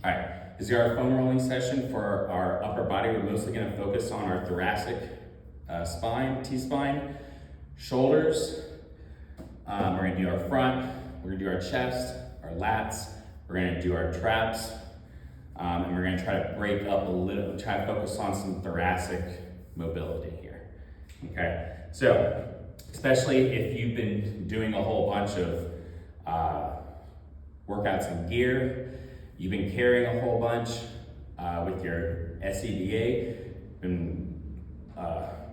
All right, this is our foam rolling session for our upper body. We're mostly gonna focus on our thoracic spine, T-spine, shoulders. We're gonna do our front, we're gonna do our chest, our lats, we're gonna do our traps, and we're gonna try to break up a little, try to focus on some thoracic mobility here, okay? So, especially if you've been doing a whole bunch of workouts in gear, you've been carrying a whole bunch with your SCBA, been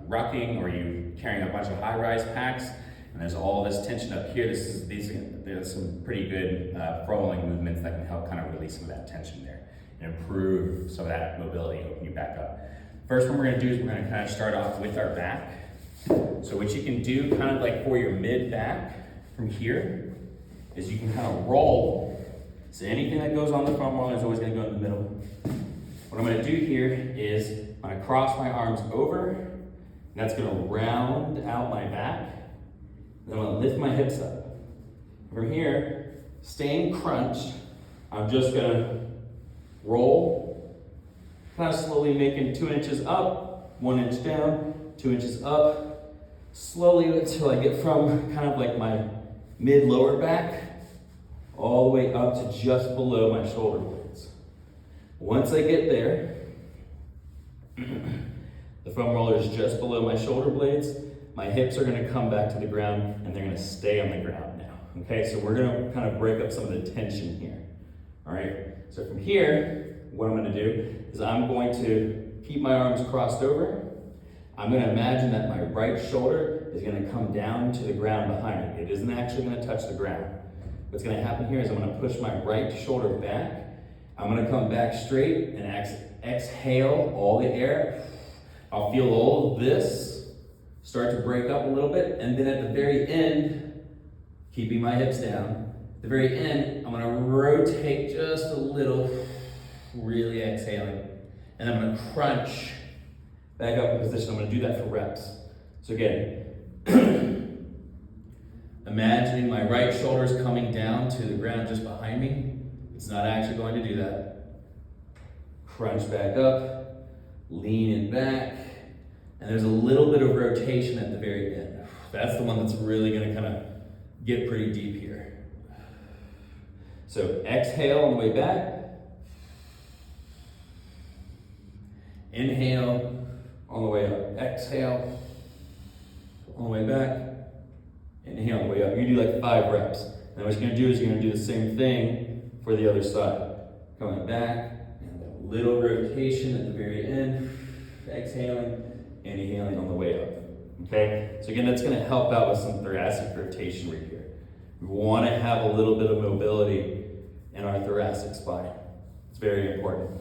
rucking, or you carrying a bunch of high-rise packs, and there's all this tension up here. There's some pretty good rolling movements that can help kind of release some of that tension there and improve some of that mobility, open you back up. First one we're gonna do is we're gonna kind of start off with our back. So what you can do kind of like for your mid-back from here is you can kind of roll. So anything that goes on the foam roller is always gonna go in the middle. What I'm gonna do here is I'm gonna cross my arms over, and that's gonna round out my back. Then I'm gonna lift my hips up. From here, staying crunched, I'm just gonna roll, kind of slowly making 2 inches up, 1 inch down, 2 inches up, slowly until I get from kind of like my mid-lower back all the way up to just below my shoulder blades. Once I get there, the foam roller is just below my shoulder blades. My hips are gonna come back to the ground and they're gonna stay on the ground now. Okay, so we're gonna kind of break up some of the tension here. All right, so from here, what I'm gonna do is I'm going to keep my arms crossed over. I'm gonna imagine that my right shoulder is gonna come down to the ground behind me. It isn't actually gonna touch the ground. What's gonna happen here is I'm gonna push my right shoulder back. I'm gonna come back straight and exhale all the air. I'll feel all of this start to break up a little bit, and then at the very end, keeping my hips down, at the very end, I'm gonna rotate just a little, really exhaling, and I'm gonna crunch back up in position. I'm gonna do that for reps. So again, imagining my right shoulder is coming down to the ground just behind me. It's not actually going to do that. Crunch back up, lean it back, and there's a little bit of rotation at the very end. That's the one that's really gonna kind of get pretty deep here. So exhale on the way back. Inhale on the way up. Exhale on the way back. Inhale on the way up. You're gonna do like 5 reps. And what you're gonna do is you're gonna do the same thing for the other side. Coming back, and a little rotation at the very end. Exhaling, inhaling on the way up. Okay? So again, that's gonna help out with some thoracic rotation right here. We wanna have a little bit of mobility in our thoracic spine. It's very important.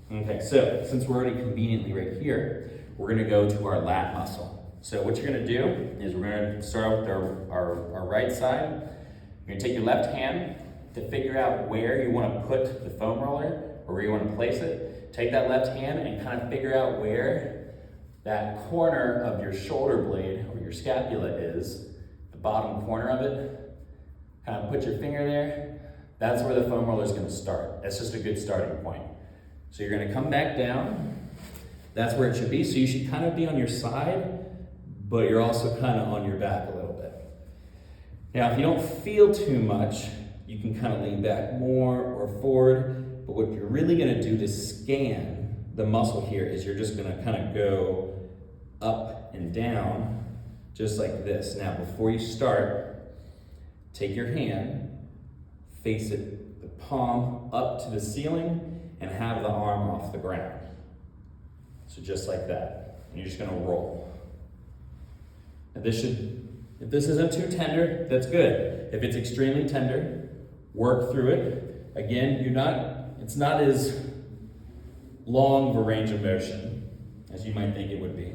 Okay, so since we're already conveniently right here, we're gonna go to our lat muscle. So what you're gonna do is we're gonna start off with our right side. You're gonna take your left hand to figure out where you wanna put the foam roller or where you wanna place it. Take that left hand and kind of figure out where that corner of your shoulder blade or your scapula is, the bottom corner of it. Kind of put your finger there. That's where the foam roller is gonna start. That's just a good starting point. So you're gonna come back down. That's where it should be. So you should kind of be on your side, but you're also kind of on your back a little bit. Now, if you don't feel too much, you can kind of lean back more or forward, but what you're really gonna do to scan the muscle here is you're just gonna kind of go up and down, just like this. Now, before you start, take your hand, face it, the palm up to the ceiling, and have the arm off the ground. So just like that. And you're just gonna roll. Now if this isn't too tender, that's good. If it's extremely tender, work through it. Again, it's not as long of a range of motion as you might think it would be.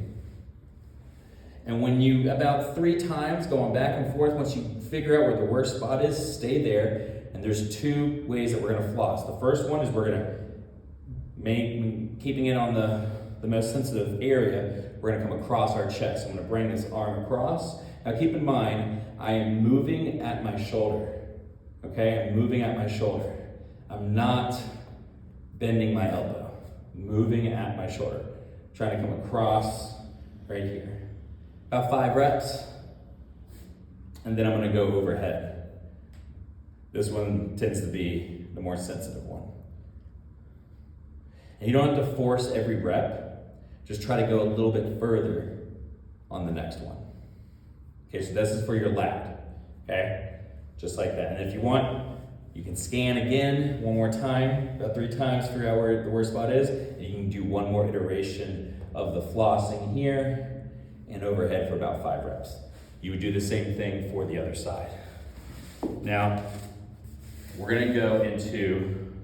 And when you, about 3 times going back and forth, once you figure out where the worst spot is, stay there. And there's 2 ways that we're gonna floss. The first one is we're gonna keeping it on the most sensitive area, we're gonna come across our chest. I'm gonna bring this arm across. Now keep in mind, I am moving at my shoulder. Okay, I'm moving at my shoulder. I'm not bending my elbow, moving at my shoulder, trying to come across right here. About 5 reps, and then I'm gonna go overhead. This one tends to be the more sensitive one. And you don't have to force every rep, just try to go a little bit further on the next one. Okay, so this is for your lat, okay? Just like that. And if you want, you can scan again one more time, about 3 times, figure out where the worst spot is, and you can do one more iteration of the flossing here and overhead for about 5 reps. You would do the same thing for the other side. Now, we're gonna go into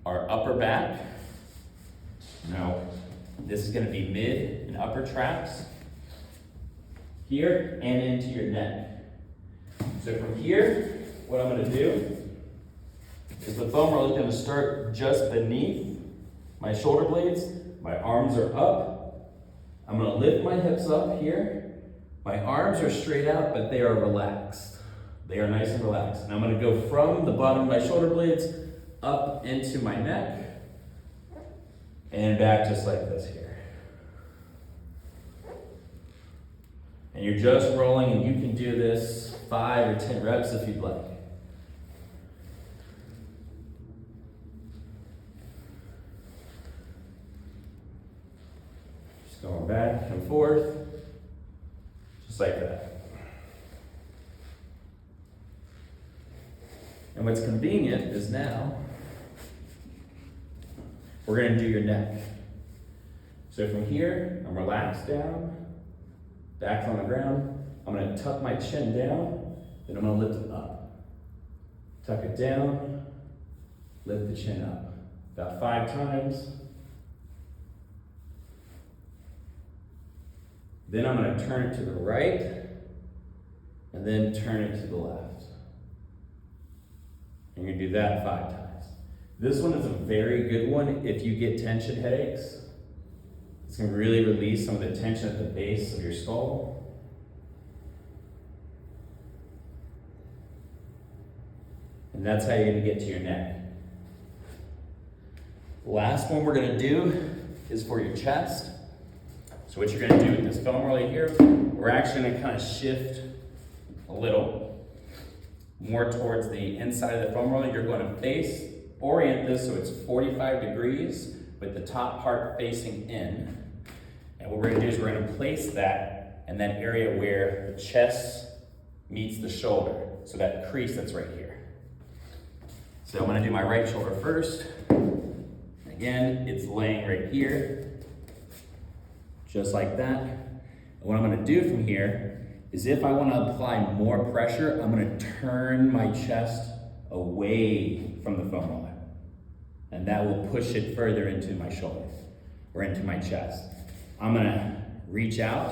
our upper back. Now, this is gonna be mid and upper traps here and into your neck. So from here, what I'm gonna do is the foam roller is gonna start just beneath my shoulder blades. My arms are up. I'm gonna lift my hips up here. My arms are straight out, but they are relaxed. They are nice and relaxed. And I'm gonna go from the bottom of my shoulder blades up into my neck and back just like this here. And you're just rolling, and you can do this 5 or 10 reps if you'd like. Just going back and forth, just like that. And what's convenient is now, we're gonna do your neck. So from here, I'm relaxed down, back on the ground. I'm gonna tuck my chin down, then I'm gonna lift it up. Tuck it down, lift the chin up. About 5 times. Then I'm gonna turn it to the right, and then turn it to the left. And you're gonna do that 5 times. This one is a very good one if you get tension headaches. It's gonna really release some of the tension at the base of your skull. And that's how you're gonna get to your neck. Last one we're gonna do is for your chest. So what you're gonna do with this foam roller here, we're actually gonna kind of shift a little more towards the inside of the foam roller. You're gonna orient this so it's 45 degrees with the top part facing in. And what we're gonna do is we're gonna place that in that area where the chest meets the shoulder. So that crease that's right here. So I'm gonna do my right shoulder first. Again, it's laying right here, just like that. And what I'm gonna do from here is if I wanna apply more pressure, I'm gonna turn my chest away from the foam roller. And that will push it further into my shoulder or into my chest. I'm gonna reach out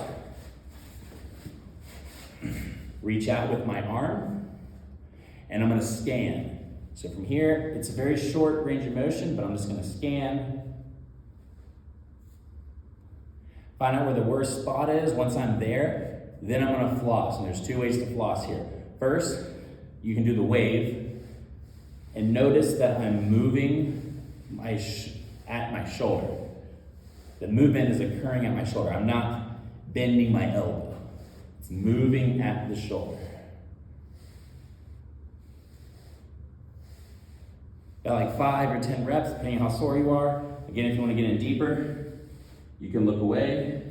with my arm, and I'm gonna scan. So from here, it's a very short range of motion, but I'm just gonna scan. Find out where the worst spot is. Once I'm there, then I'm gonna floss. And there's 2 ways to floss here. First, you can do the wave, and notice that I'm moving at my shoulder. The movement is occurring at my shoulder. I'm not bending my elbow. It's moving at the shoulder. About like 5 or 10 reps, depending on how sore you are. Again, if you want to get in deeper, you can look away.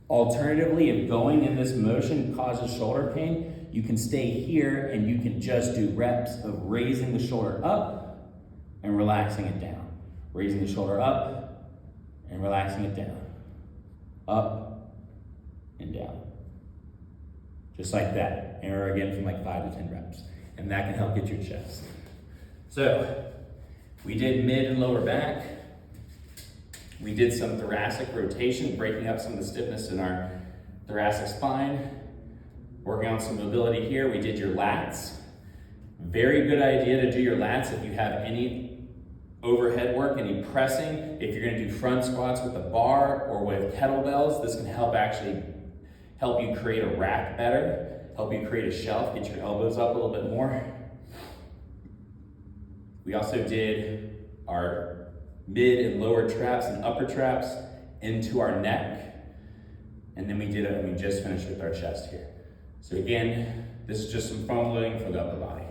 Alternatively, if going in this motion causes shoulder pain, you can stay here and you can just do reps of raising the shoulder up and relaxing it down. Raising the shoulder up and relaxing it down. Up and down. Just like that. And again from like 5 to 10 reps. And that can help get your chest. So, we did mid and lower back. We did some thoracic rotation, breaking up some of the stiffness in our thoracic spine. Working on some mobility here. We did your lats. Very good idea to do your lats if you have any overhead work, any pressing. If you're gonna do front squats with a bar or with kettlebells, this can help you create a rack better, help you create a shelf, get your elbows up a little bit more. We also did our mid and lower traps and upper traps into our neck. And then we did it, and we just finished with our chest here. So again, this is just some foam loading for the upper body.